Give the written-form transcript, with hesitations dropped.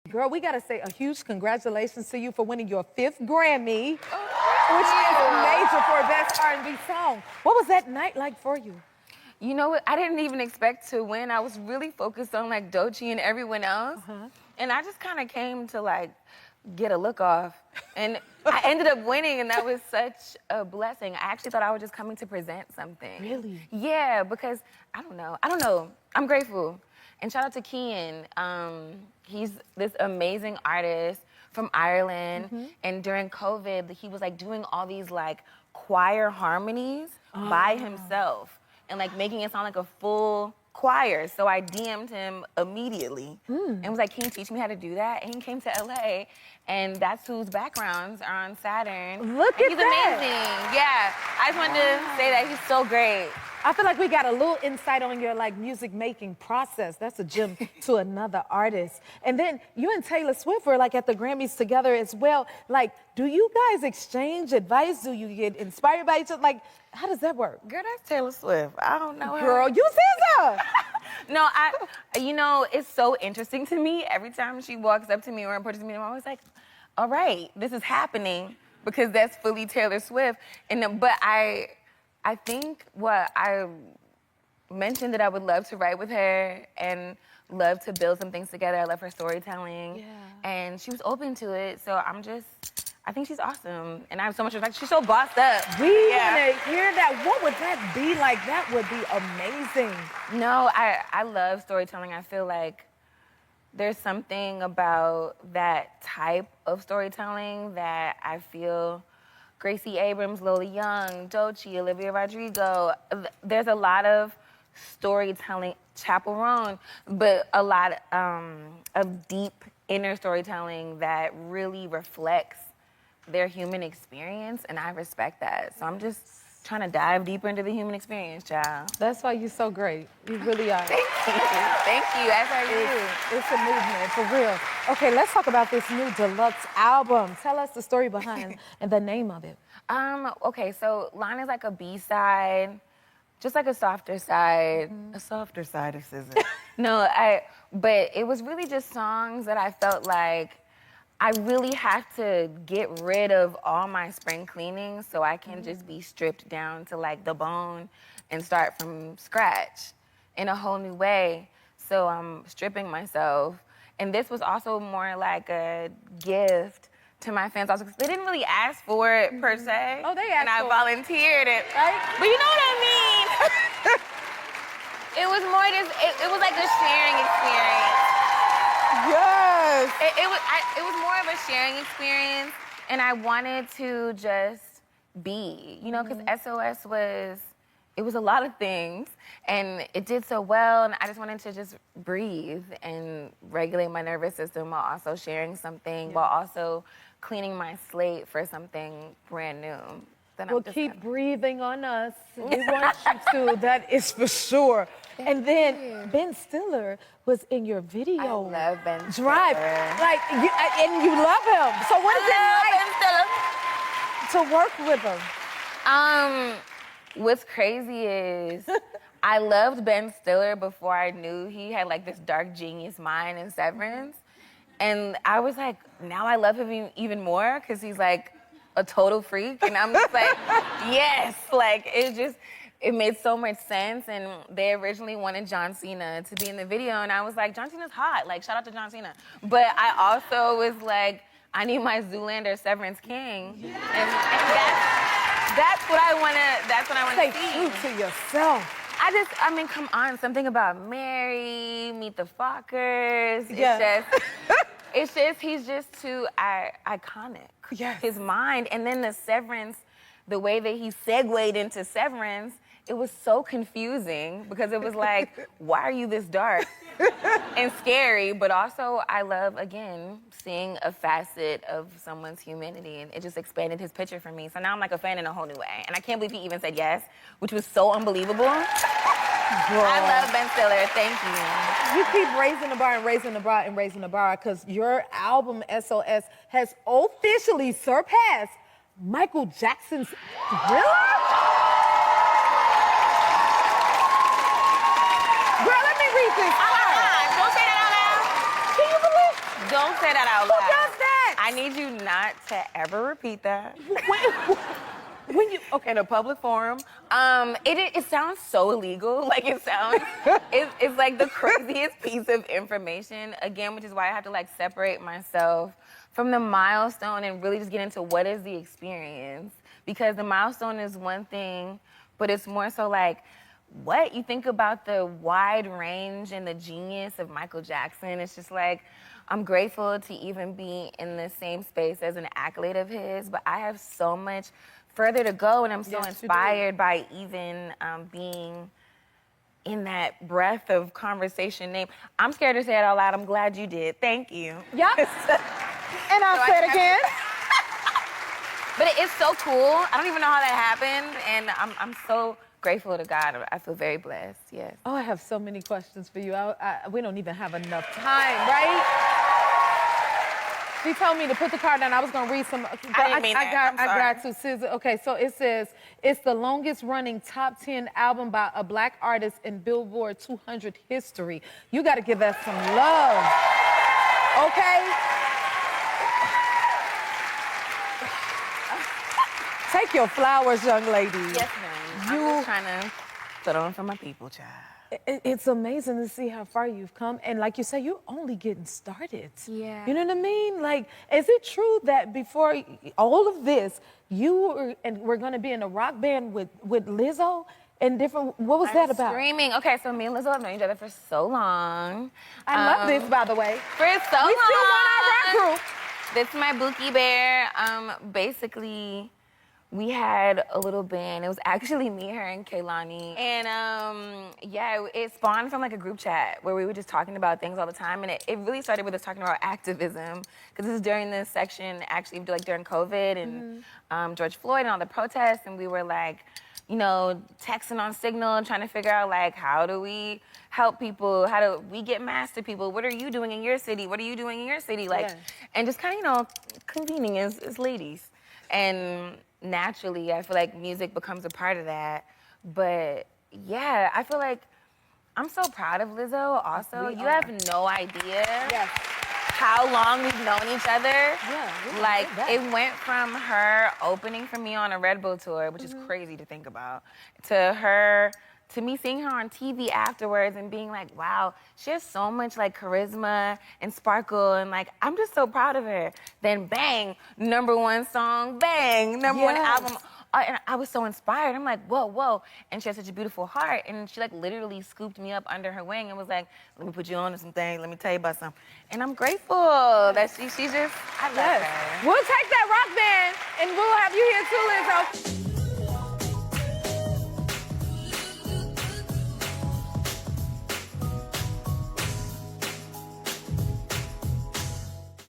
Girl, we gotta say a huge congratulations to you for winning your 5th Grammy, which is major for Best R&B Song. What was that night like for you? You know what? I didn't even expect to win. I was really focused on like Doechii and everyone else. And I just kind of came to like get a look off. And I ended up winning, and that was such a blessing. I actually thought I was just coming to present something. Really? Yeah, because I don't know. I'm grateful. And shout out to Kian. He's this amazing artist from Ireland. And during COVID, he was like doing all these like choir harmonies by himself and like making it sound like a full choir. So I DM'd him immediately and was like, can you teach me how to do that? And he came to LA, and that's whose backgrounds are on Saturn. Look at he's that. amazing. Yeah, I just wanted to say that he's so great. I feel like we got a little insight on your like music making process. That's a gem to another artist. And then you and Taylor Swift were like at the Grammys together as well. Like, do you guys exchange advice? Do you get inspired by each other? Like, how does that work? Girl, that's Taylor Swift. I don't know her. Girl, you SZA. No, you know, it's so interesting to me. Every time she walks up to me or approaches me, I'm always like, all right, this is happening, because that's fully Taylor Swift. And but I think what I mentioned that I would love to write with her and love to build some things together. I love her storytelling. And she was open to it. So I think she's awesome. And I have so much respect. She's so bossed up. We want to hear that. What would that be like? That would be amazing. No, I love storytelling. I feel like there's something about that type of storytelling that I feel Gracie Abrams, Lola Young, Doechii, Olivia Rodrigo. There's a lot of storytelling, Chaperone, but a lot of deep inner storytelling that really reflects their human experience, and I respect that. So I'm just trying to dive deeper into the human experience, child. That's why you're so great. You really are. Thank you. As are you. It's a movement, for real. Okay, let's talk about this new deluxe album. Tell us the story behind and the name of it. Okay, so Line is like a B-side, just like a softer side. A softer side of SZA. No, but it was really just songs that I felt like I really have to get rid of all my spring cleaning so I can just be stripped down to like the bone and start from scratch in a whole new way. So I'm stripping myself. And this was also more like a gift to my fans also, because they didn't really ask for it per se. Oh, they asked and I for volunteered it. Right? But you know what I mean? It was more just, it was like a sharing experience. Yes. It was more of a sharing experience, and I wanted to just be, you know, because SOS was a lot of things, and it did so well, and I just wanted to just breathe and regulate my nervous system while also sharing something, while also cleaning my slate for something brand new. Well, keep breathing on us. We want you to, that is for sure. And then Ben Stiller was in your video. I love Ben Stiller. Drive. Like, and you love him. So what is it like to work with him? What's crazy is I loved Ben Stiller before I knew he had like this dark genius mind in Severance. And I was like, now I love him even more because he's like a total freak. And I'm just like, yes, like it made so much sense. And they originally wanted John Cena to be in the video. And I was like, John Cena's hot. Like, shout out to John Cena. But I also was like, I need my Zoolander Severance King. And that's what I want to see. Stay true to yourself. I mean, come on, something about Mary, Meet the Fockers. It's just, he's just too iconic. Yes. His mind, and then the Severance, the way that he segued into Severance, it was so confusing because it was like, why are you this dark and scary? But also, I love, again, seeing a facet of someone's humanity, and it just expanded his picture for me. So now I'm like a fan in a whole new way. And I can't believe he even said yes, which was so unbelievable. Girl. I love Ben Stiller, thank you. You keep raising the bar and raising the bar and raising the bar because your album, SOS, has officially surpassed Michael Jackson's Thriller? Girl, let me read this. Don't say that out loud. Can you believe? Don't say that out loud. Who does that? I need you not to ever repeat that. When you, okay. In a public forum. It sounds so illegal. Like it sounds, it's like the craziest piece of information. Again, which is why I have to like separate myself from the milestone and really just get into what is the experience. Because the milestone is one thing, but it's more so like, what? You think about the wide range and the genius of Michael Jackson. It's just like, I'm grateful to even be in the same space as an accolade of his, but I have so much further to go, and I'm so inspired by even being in that breath of conversation name. I'm scared to say it out loud. I'm glad you did. Thank you. Yep. And I'll say it again. But it's so cool. I don't even know how that happened, and I'm so grateful to God. I feel very blessed, yes. Oh, I have so many questions for you. We don't even have enough time, right? She told me to put the card down. I was gonna read some. I didn't mean that. I got to SZA. Okay, so it says it's the longest running top 10 album by a black artist in Billboard 200 history. You got to give that some love, okay? Take your flowers, young lady. Yes, ma'am. I'm just trying to put on for my people, child. It's amazing to see how far you've come. And like you say, you're only getting started. Yeah. You know what I mean? Like, is it true that before all of this, you were going to be in a rock band with Lizzo and different, what was that about? Screaming. Okay, so me and Lizzo have known each other for so long. I love this, by the way. For so long. We still want our rock group. This is my Bookie Bear. Basically, we had a little band. It was actually me, her, and Kaylani. And yeah, it spawned from like a group chat where we were just talking about things all the time. And it really started with us talking about activism. Because this is during this section, actually, like during COVID and George Floyd and all the protests. And we were like, you know, texting on Signal and trying to figure out like, how do we help people? How do we get masks to people? What are you doing in your city? What are you doing in your city? Like, and just kind of, you know, convening as ladies. And naturally, I feel like music becomes a part of that. But yeah, I feel like I'm so proud of Lizzo also. You have no idea how long we've known each other. Yeah, like, it went from her opening for me on a Red Bull tour, which is crazy to think about, to me seeing her on TV afterwards and being like, wow, she has so much like charisma and sparkle, and like, I'm just so proud of her. Then bang, #1 song, bang, #1 album. And I was so inspired. I'm like, whoa, whoa. And she has such a beautiful heart. And she like literally scooped me up under her wing and was like, let me put you on to some things. Let me tell you about something. And I'm grateful that she just, I love her. We'll take that rock band and we'll have you here too, Lizzo.